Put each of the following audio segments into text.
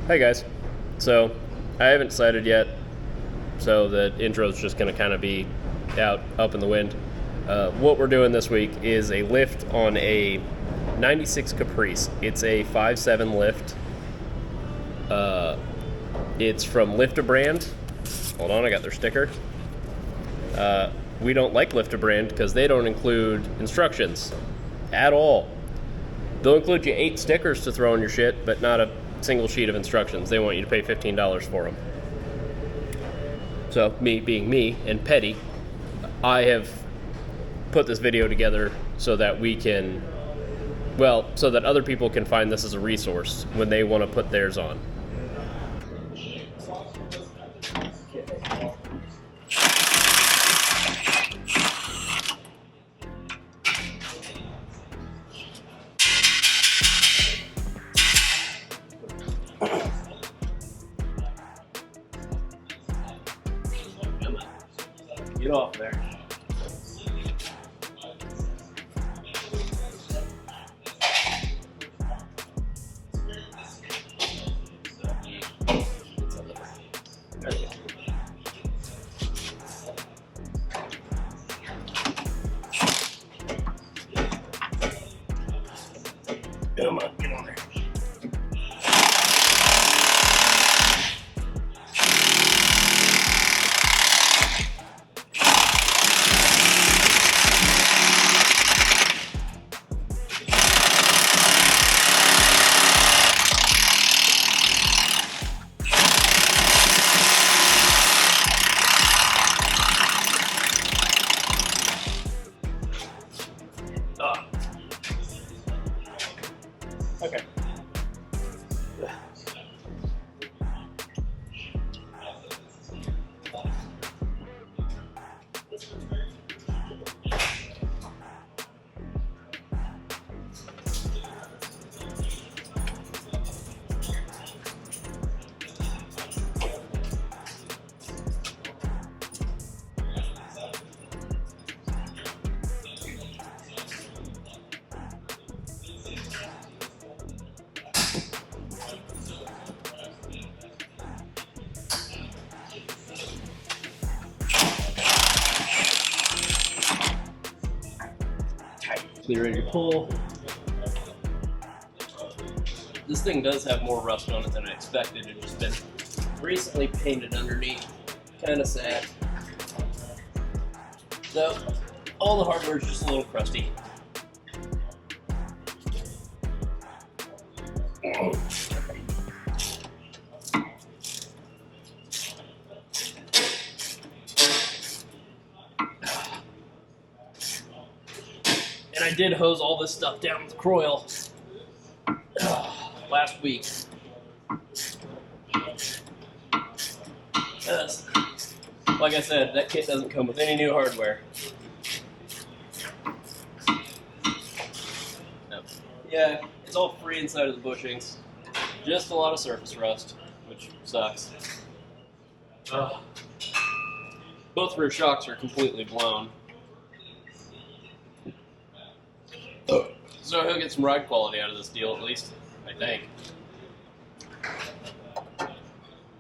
Hi guys. So I haven't decided yet, so the intro is just going to kind of be out up in the wind. What we're doing this week is a lift on a 96 Caprice. It's a 5.7 lift. It's from Lifta brand. Hold on, I got their sticker. We don't like Lifta brand because they don't include instructions at all. They'll include you 8 stickers to throw on your shit, but not a single sheet of instructions. They want you to pay $15 for them. So, me being me and petty, I have put this video together so that we can, so that other people can find this as a resource when they want to put theirs on. Get off there. Come on, get on there. Okay. Ready to pull. This thing does have more rust on it than I expected. It's just been recently painted underneath. Kind of sad. So, all the hardware is just a little crusty. And I did hose all this stuff down with Croil last week. Like I said, that kit doesn't come with any new hardware. No. Yeah, it's all free inside of the bushings. Just a lot of surface rust, which sucks. Both rear shocks are completely blown. So he'll get some ride quality out of this deal, at least, I think.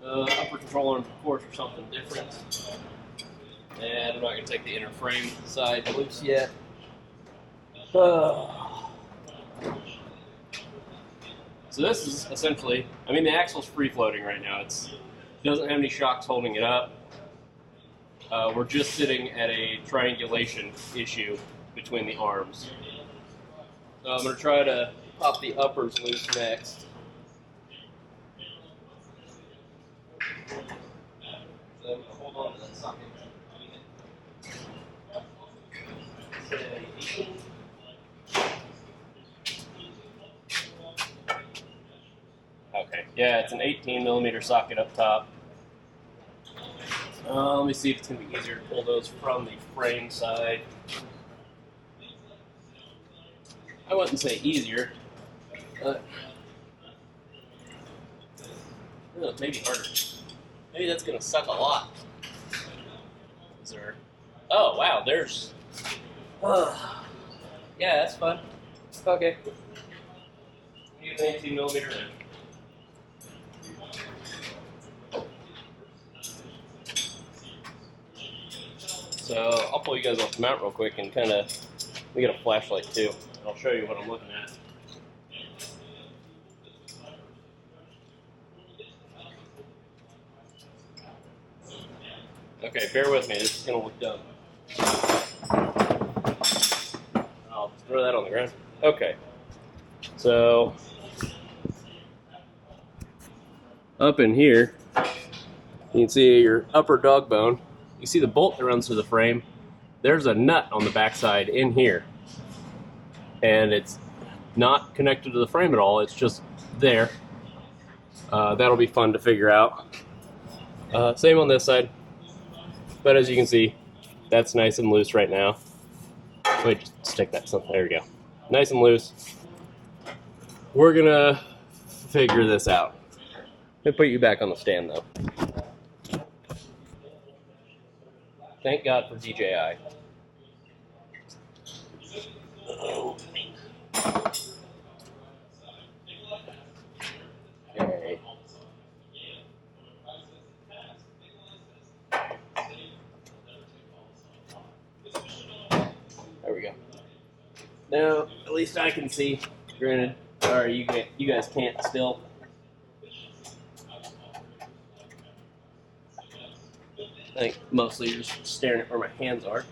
Upper control arms, of course, are something different. And I'm not going to take the inner frame side loose yet. So this is essentially, the axle's free floating right now. It doesn't have any shocks holding it up. We're just sitting at a triangulation issue between the arms. So I'm going to try to pop the uppers loose next. So hold on to that socket. Okay, yeah, it's an 18 millimeter socket up top. Let me see if it's going to be easier to pull those from the frame side. I wouldn't say easier, but maybe harder. Maybe that's going to suck a lot. Is there? Oh, wow, there's... yeah, that's fun. Okay. Use an 18 millimeter then. So I'll pull you guys off the mount real quick and kind of, let me get a flashlight too. I'll show you what I'm looking at. Okay, bear with me, this is going to look dumb. I'll throw that on the ground. Okay, so up in here, you can see your upper dog bone. You see the bolt that runs through the frame. There's a nut on the backside in here. And it's not connected to the frame at all, it's just there. That'll be fun to figure out. Same on this side. But as you can see, that's nice and loose right now. Wait, just stick that something. There we go. Nice and loose. We're gonna figure this out. Let me put you back on the stand though. Thank God for DJI. Okay. There we go. Now, at least I can see. Granted, sorry, you guys can't still. I think mostly you're just staring at where my hands are.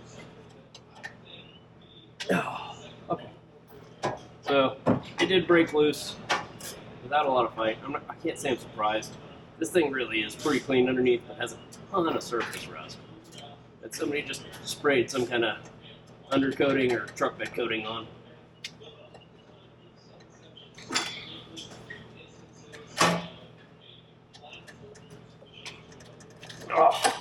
Oh, okay. So it did break loose without a lot of fight. I can't say I'm surprised. This thing really is pretty clean underneath, but has a ton of surface rust. And somebody just sprayed some kind of undercoating or truck bed coating on. Oh.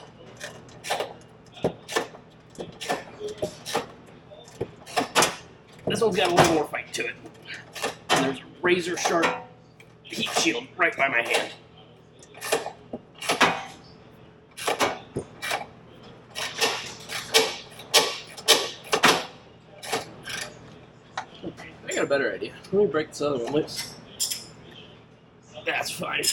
This one's got a little more fight to it. And there's a razor sharp heat shield right by my hand. I got a better idea. Let me break this other one loose. That's fine.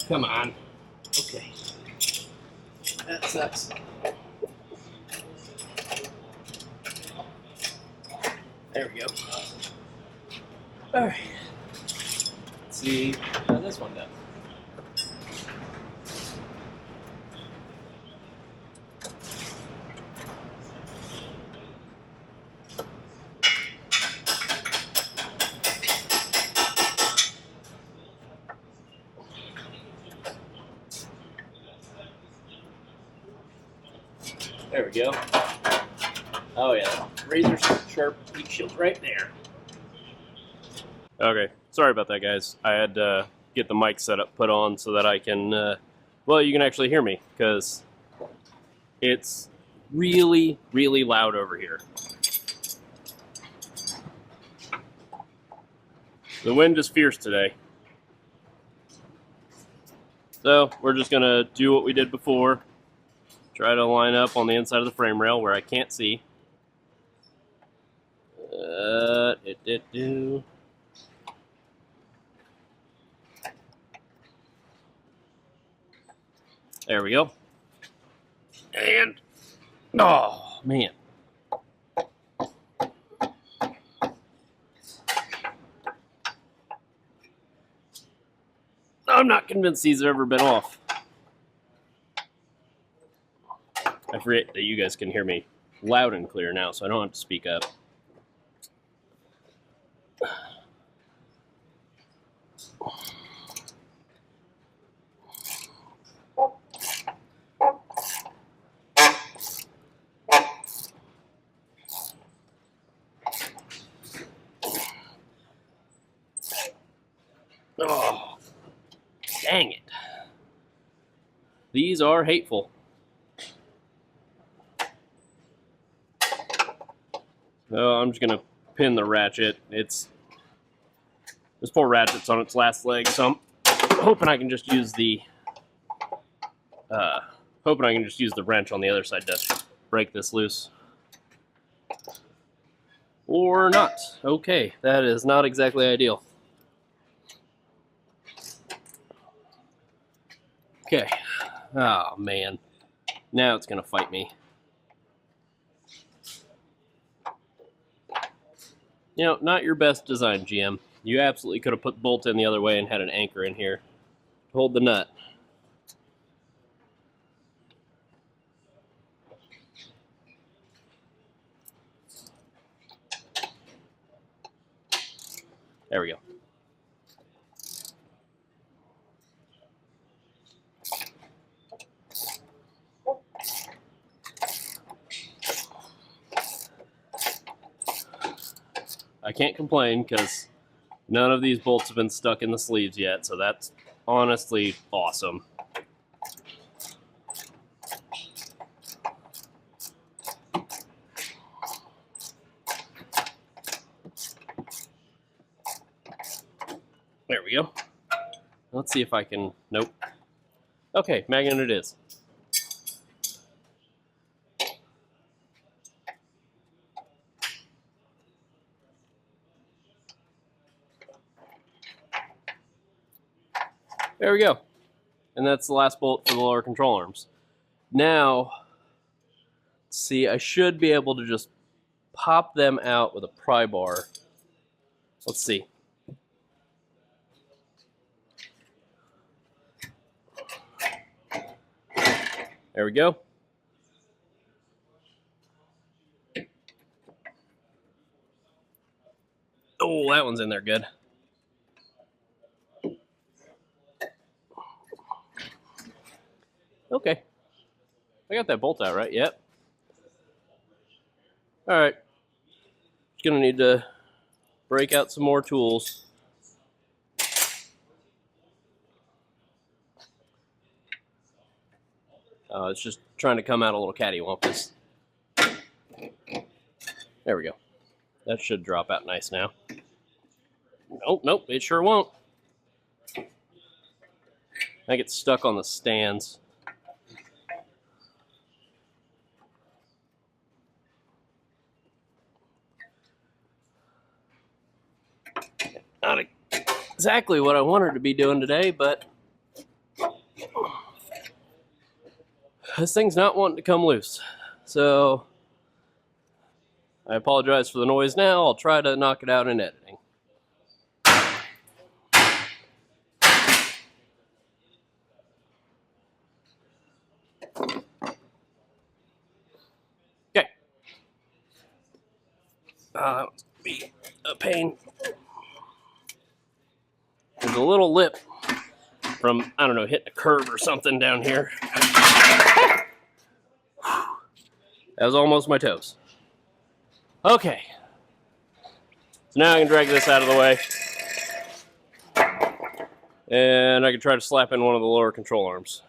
Come on. Okay. That sucks. There we go. Alright. Let's see how this one does. There we go. Oh yeah, razor sharp heat shield right there. Okay, sorry about that, guys. I had to get the mic setup put on so that I can, well, you can actually hear me, because it's really, really loud over here. The wind is fierce today. So, we're just going to do what we did before. Try to line up on the inside of the frame rail where I can't see. There we go. And, oh, man. I'm not convinced these have ever been off. I forget that you guys can hear me loud and clear now, so I don't have to speak up. Oh, dang it. These are hateful. So I'm just going to pin the ratchet. This poor ratchet's on its last leg, so I'm hoping I can just use the wrench on the other side to break this loose. Or not. Okay, that is not exactly ideal. Okay. Oh, man. Now it's going to fight me. You know, not your best design, GM. You absolutely could have put the bolt in the other way and had an anchor in here to hold the nut. There we go. I can't complain because none of these bolts have been stuck in the sleeves yet, so that's honestly awesome. There we go. Let's see if I can... Nope. Okay, magnet it is. There we go. And that's the last bolt for the lower control arms. Now, see, I should be able to just pop them out with a pry bar. Let's see. There we go. Oh, that one's in there good. Okay. I got that bolt out, right? Yep. Alright. Just gonna need to break out some more tools. It's just trying to come out a little cattywampus. There we go. That should drop out nice now. Nope, nope, it sure won't. I get stuck on the stands. Not exactly what I wanted to be doing today, but this thing's not wanting to come loose. So I apologize for the noise now. I'll try to knock it out in editing. Okay. That was be a pain. There's a little lip from, I don't know, hitting a curb or something down here. That was almost my toes. Okay. So now I can drag this out of the way. And I can try to slap in one of the lower control arms.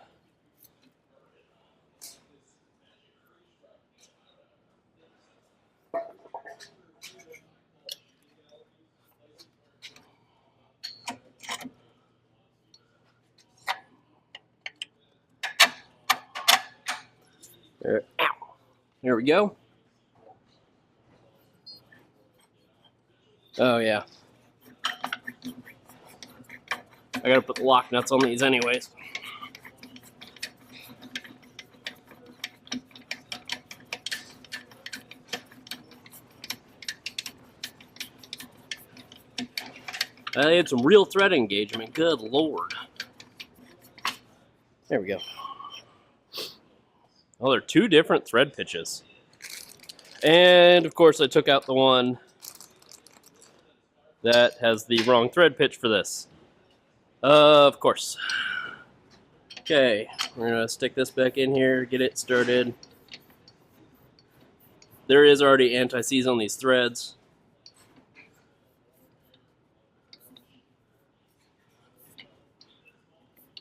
There, ow. There we go. Oh, yeah. I gotta put the lock nuts on these anyways. I had some real thread engagement. Good lord. There we go. Oh, there are two different thread pitches. And, of course, I took out the one that has the wrong thread pitch for this. Of course. Okay, we're going to stick this back in here, get it started. There is already anti-seize on these threads.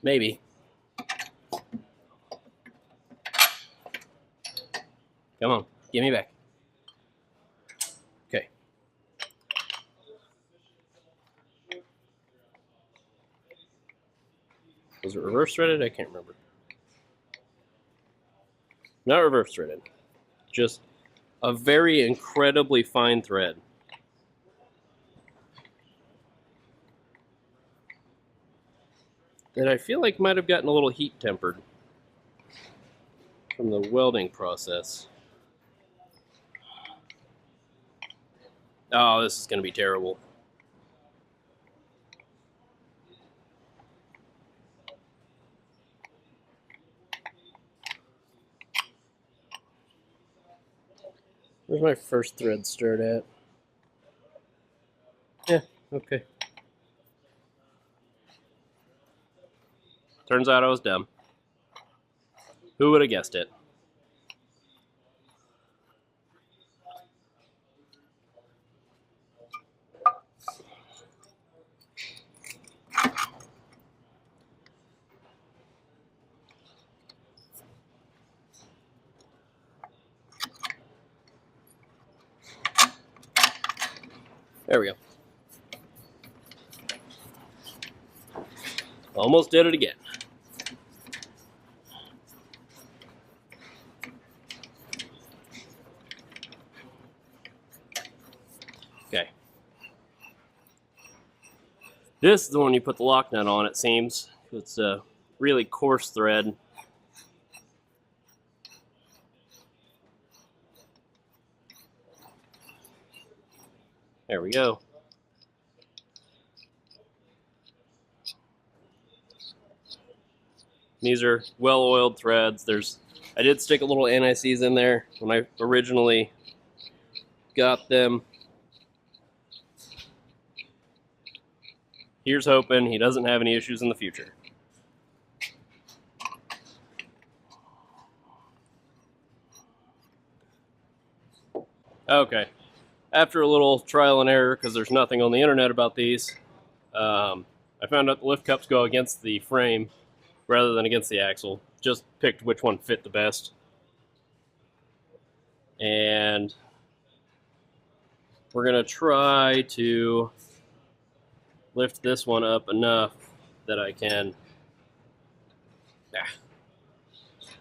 Maybe. Come on, give me back. Okay. Was it reverse threaded? I can't remember. Not reverse threaded. Just a very incredibly fine thread. That I feel like might have gotten a little heat tempered from the welding process. Oh, this is going to be terrible. Where's my first thread start at? Yeah, okay. Turns out I was dumb. Who would have guessed it? There we go. Almost did it again. Okay. This is the one you put the lock nut on, it seems. It's a really coarse thread. There we go. These are well-oiled threads. I did stick a little anti-seize in there when I originally got them. Here's hoping he doesn't have any issues in the future. Okay. After a little trial and error, because there's nothing on the internet about these, I found out the lift cups go against the frame rather than against the axle. Just picked which one fit the best. And we're going to try to lift this one up enough that I can...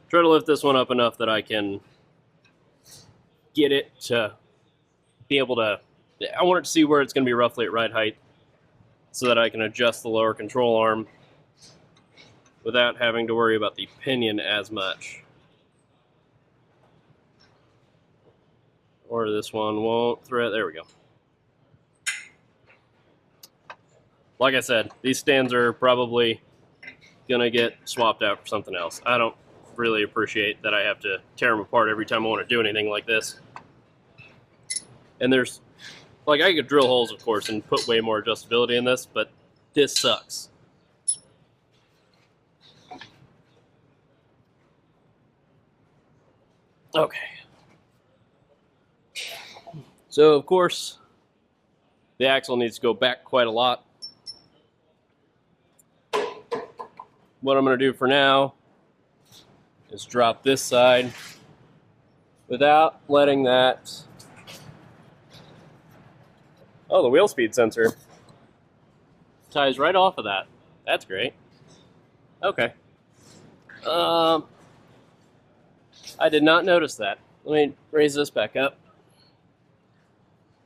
Try to lift this one up enough that I can get it to be able to... I want it to see where it's going to be roughly at right height so that I can adjust the lower control arm without having to worry about the pinion as much. Or this one won't thread. There we go. Like I said, these stands are probably going to get swapped out for something else. I don't really appreciate that I have to tear them apart every time I want to do anything like this. And there's, like, I could drill holes, of course, and put way more adjustability in this, but this sucks. Okay. So, of course, the axle needs to go back quite a lot. What I'm going to do for now is drop this side without letting that... Oh, the wheel speed sensor ties right off of that. That's great. Okay. I did not notice that. Let me raise this back up.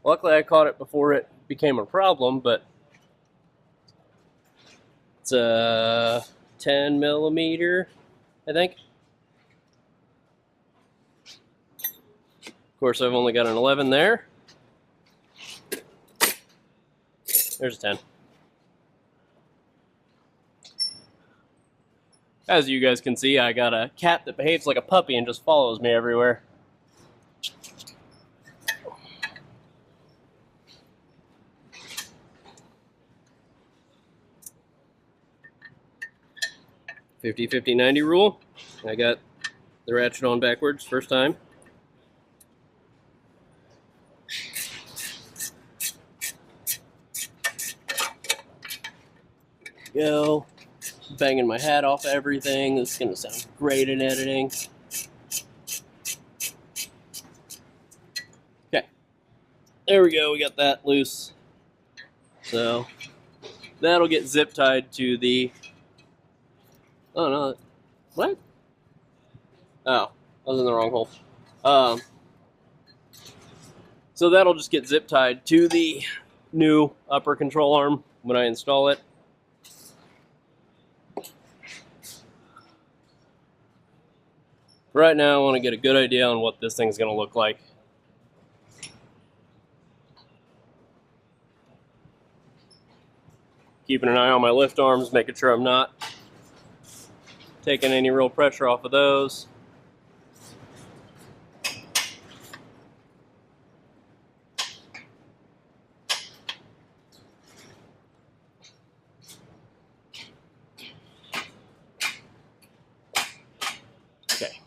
Luckily, I caught it before it became a problem, but it's a 10 millimeter, I think. Of course, I've only got an 11 there. There's a 10. As you guys can see, I got a cat that behaves like a puppy and just follows me everywhere. $50-50-90 rule. I got the ratchet on backwards first time. Go. Banging my hat off everything. This is going to sound great in editing. Okay. There we go. We got that loose. So that'll get zip tied to the... Oh, no. What? Oh, I was in the wrong hole. So that'll just get zip tied to the new upper control arm when I install it. Right now I want to get a good idea on what this thing's going to look like. Keeping an eye on my lift arms, making sure I'm not taking any real pressure off of those. Okay.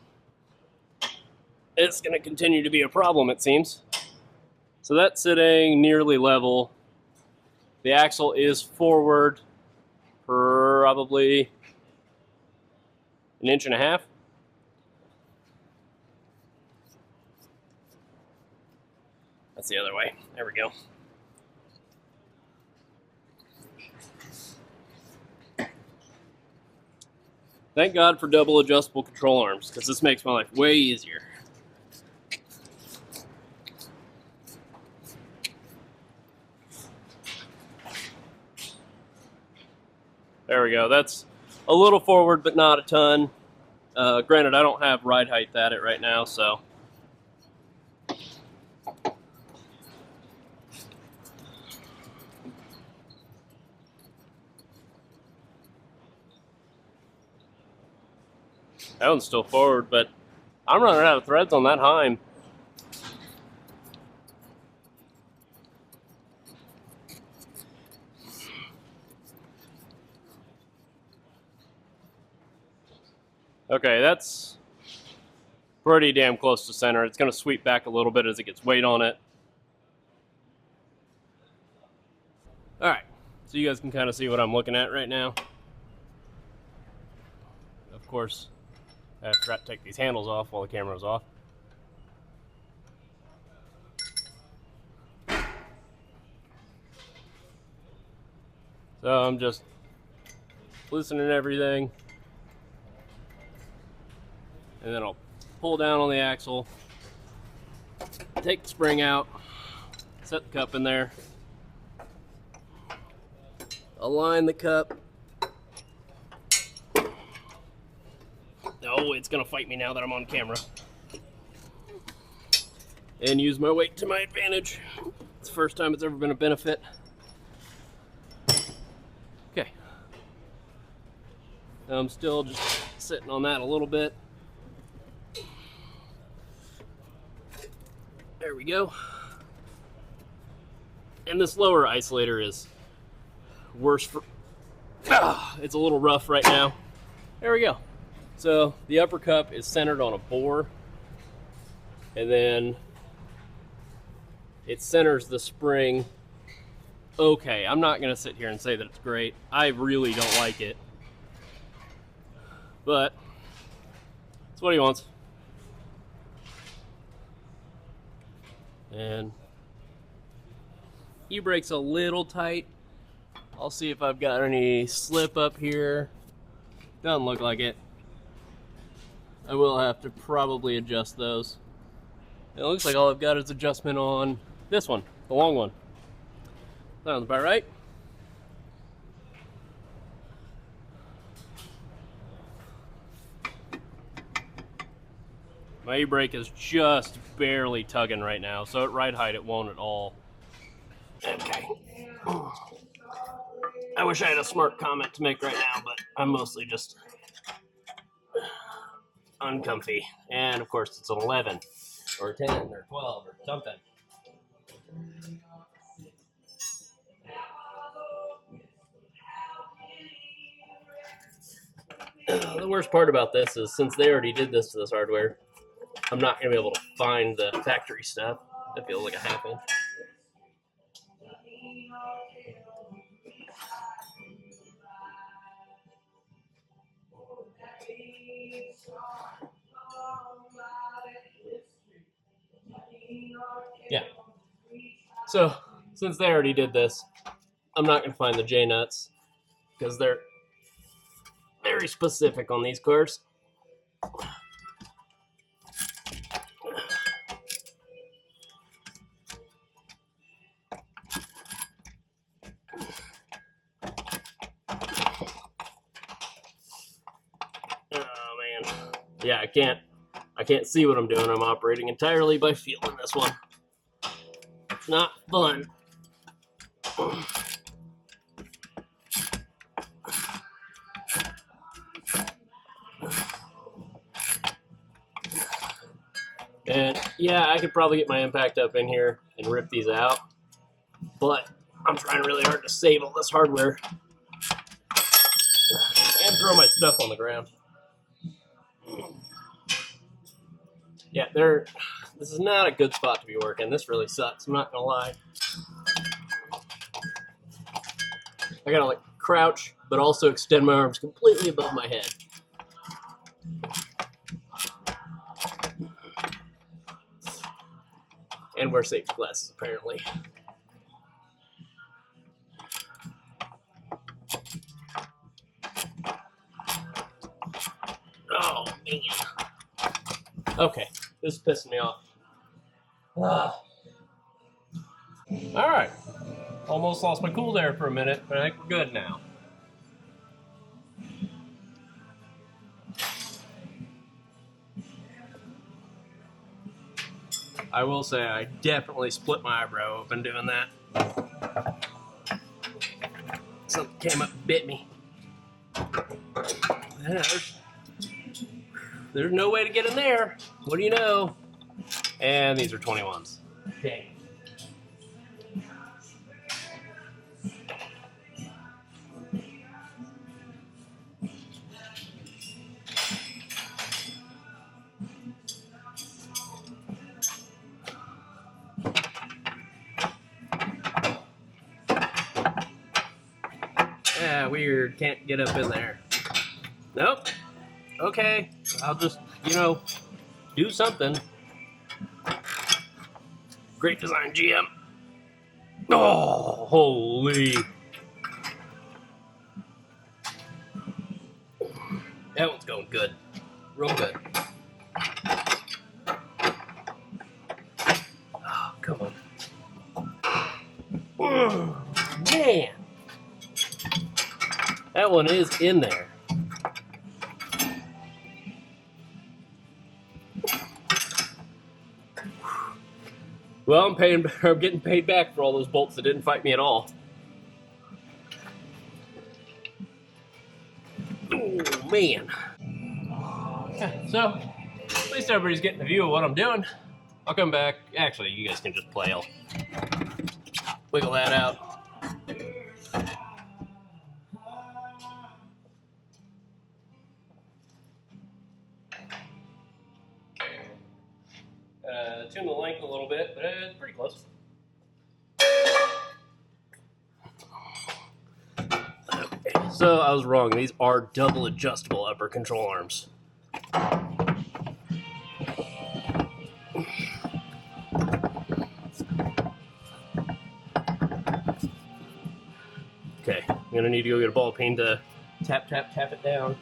It's going to continue to be a problem, it seems. So that's sitting nearly level. The axle is forward probably 1.5 inches. That's the other way. There we go. Thank God for double adjustable control arms, because this makes my life way easier. There we go. That's a little forward, but not a ton. Granted, I don't have ride height at it right now, so. That one's still forward, but I'm running out of threads on that Heim. Okay, that's pretty damn close to center. It's going to sweep back a little bit as it gets weight on it. All right, so you guys can kind of see what I'm looking at right now. Of course, I have to take these handles off while the camera's off. So I'm just loosening everything. And then I'll pull down on the axle, take the spring out, set the cup in there, align the cup. Oh, it's gonna fight me now that I'm on camera. And use my weight to my advantage. It's the first time it's ever been a benefit. Okay. I'm still just sitting on that a little bit. There we go. And this lower isolator is worse for... it's a little rough right now. There we go. So the upper cup is centered on a bore. And then it centers the spring. Okay, I'm not going to sit here and say that it's great. I really don't like it. But it's what he wants. And e-brake's a little tight. I'll see if I've got any slip up here. Doesn't look like it. I will have to probably adjust those. It looks like all I've got is adjustment on this one, the long one. Sounds about right. My e-brake is just barely tugging right now, so at ride height it won't at all. Okay. I wish I had a smart comment to make right now, but I'm mostly just uncomfy. And of course it's an 11 or 10 or 12 or something. The worst part about this is since they already did this to this hardware, I'm not going to be able to find the factory stuff. That feels like a half inch. Yeah. So, since they already did this, I'm not going to find the J-nuts because they're very specific on these cars. Yeah, I can't see what I'm doing. I'm operating entirely by feel in this one. It's not fun. And yeah, I could probably get my impact up in here and rip these out, but I'm trying really hard to save all this hardware and throw my stuff on the ground. Yeah, this is not a good spot to be working. This really sucks, I'm not gonna lie. I gotta like crouch, but also extend my arms completely above my head. And wear safety glasses, apparently. Oh, man. Okay, this is pissing me off. All right. Almost lost my cool there for a minute, but I think we're good now. I will say I definitely split my eyebrow open doing that. Something came up and bit me. Yeah, there's no way to get in there. What do you know? And these are 21s. Dang. Yeah, weird. Can't get up in there. Nope. Okay. I'll just, do something. Great design, GM. Oh, holy. That one's going good. Real good. Oh, come on. Oh, man. That one is in there. Well, I'm getting paid back for all those bolts that didn't fight me at all. Oh, man. So, at least everybody's getting a view of what I'm doing. I'll come back. Actually, you guys can just play. I'll wiggle that out. Tune the length a little bit, but it's pretty close. So I was wrong. These are double adjustable upper control arms. Okay, I'm gonna need to go get a ball peen to tap it down.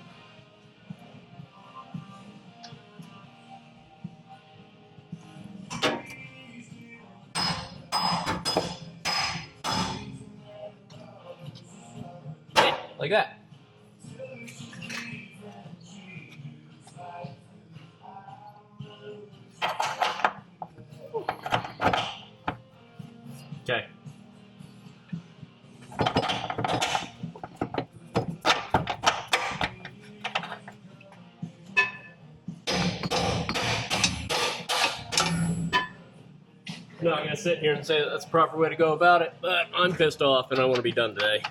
Like that. Okay. I'm not gonna sit here and say that that's the proper way to go about it, but I'm pissed off and I want to be done today.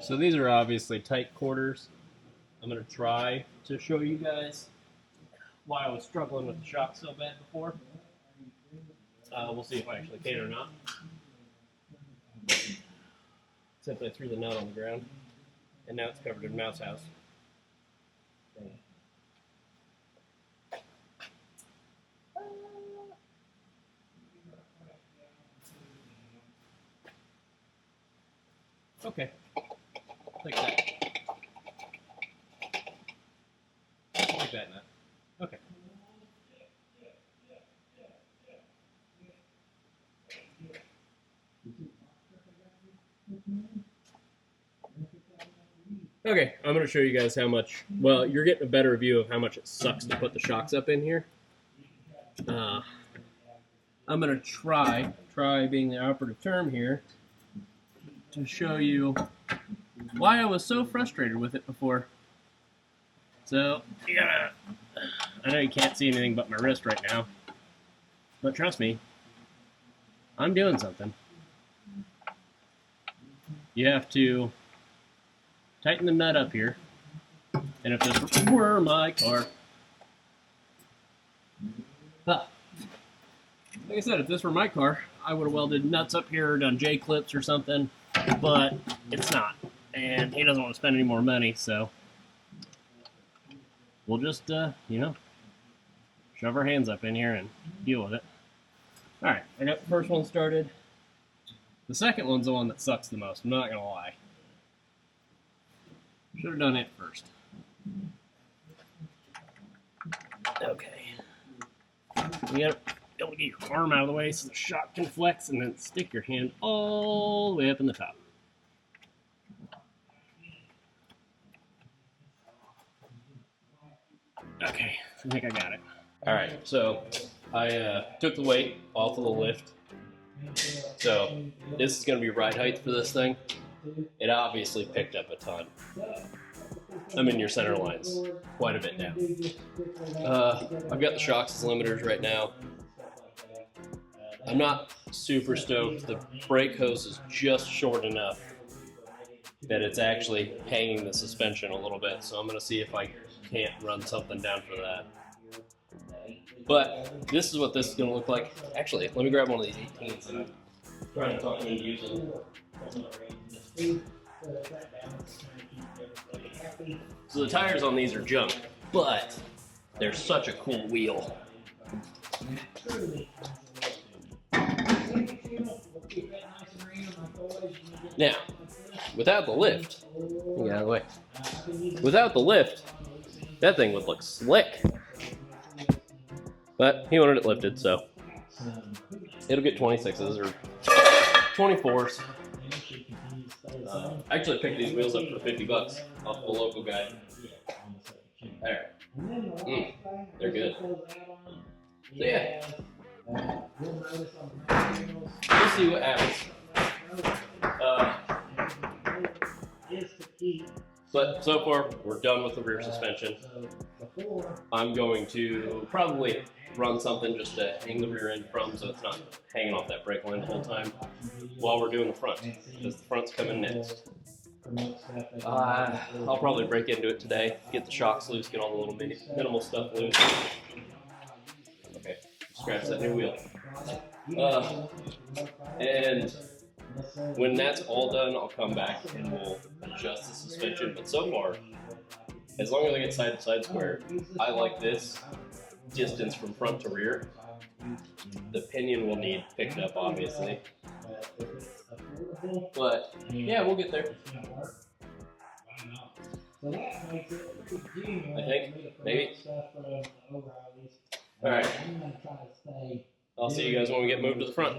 So these are obviously tight quarters. I'm gonna try to show you guys why I was struggling with the shock so bad before. We'll see if I actually can or not. Except I threw the nut on the ground, and now it's covered in mouse house. Okay, like that. Like that nut. Okay. Okay, I'm going to show you guys how much, well, you're getting a better view of how much it sucks to put the shocks up in here. I'm going to try being the operative term here, to show you why I was so frustrated with it before. So, I know you can't see anything but my wrist right now, but trust me, I'm doing something. You have to tighten the nut up here, and if this were my car, like I said, if this were my car, I would have welded nuts up here, done J-clips or something, but it's not, and he doesn't want to spend any more money, so we'll just, shove our hands up in here and deal with it. Alright, I got the first one started. The second one's the one that sucks the most, I'm not going to lie. Should have done it first. Okay. You gotta be able to get your arm out of the way so the shock can flex, and then stick your hand all the way up in the top. Okay, I think I got it. Alright, so I took the weight off of the lift. So this is going to be ride height for this thing. It obviously picked up a ton. I'm in your center lines quite a bit now. I've got the shocks as limiters right now. I'm not super stoked. The brake hose is just short enough that it's actually hanging the suspension a little bit, so I'm going to see if I can't run something down for that. But this is what this is going to look like. Actually, let me grab one of these 18s and I'm trying to talk me into using them. So the tires on these are junk, but they're such a cool wheel. Now, without the lift, get out of the way. Without the lift, that thing would look slick. But he wanted it lifted, so it'll get 26s or 24s. Actually, I picked these wheels up for $50 off the local guy. There. They're good. So yeah. We'll see what happens. But so far, we're done with the rear suspension. I'm going to probably run something just to hang the rear end from so it's not hanging off that brake line the whole time while we're doing the front, because the front's coming next. I'll probably break into it today, get the shocks loose, get all the little minimal stuff loose. Okay, scratch that new wheel. And when that's all done, I'll come back and we'll adjust the suspension. But so far, as long as I get side-to-side square, I like this distance from front to rear. The pinion will need picked up, obviously. But, yeah, we'll get there. I think, maybe. Alright. I'll see you guys when we get moved to the front.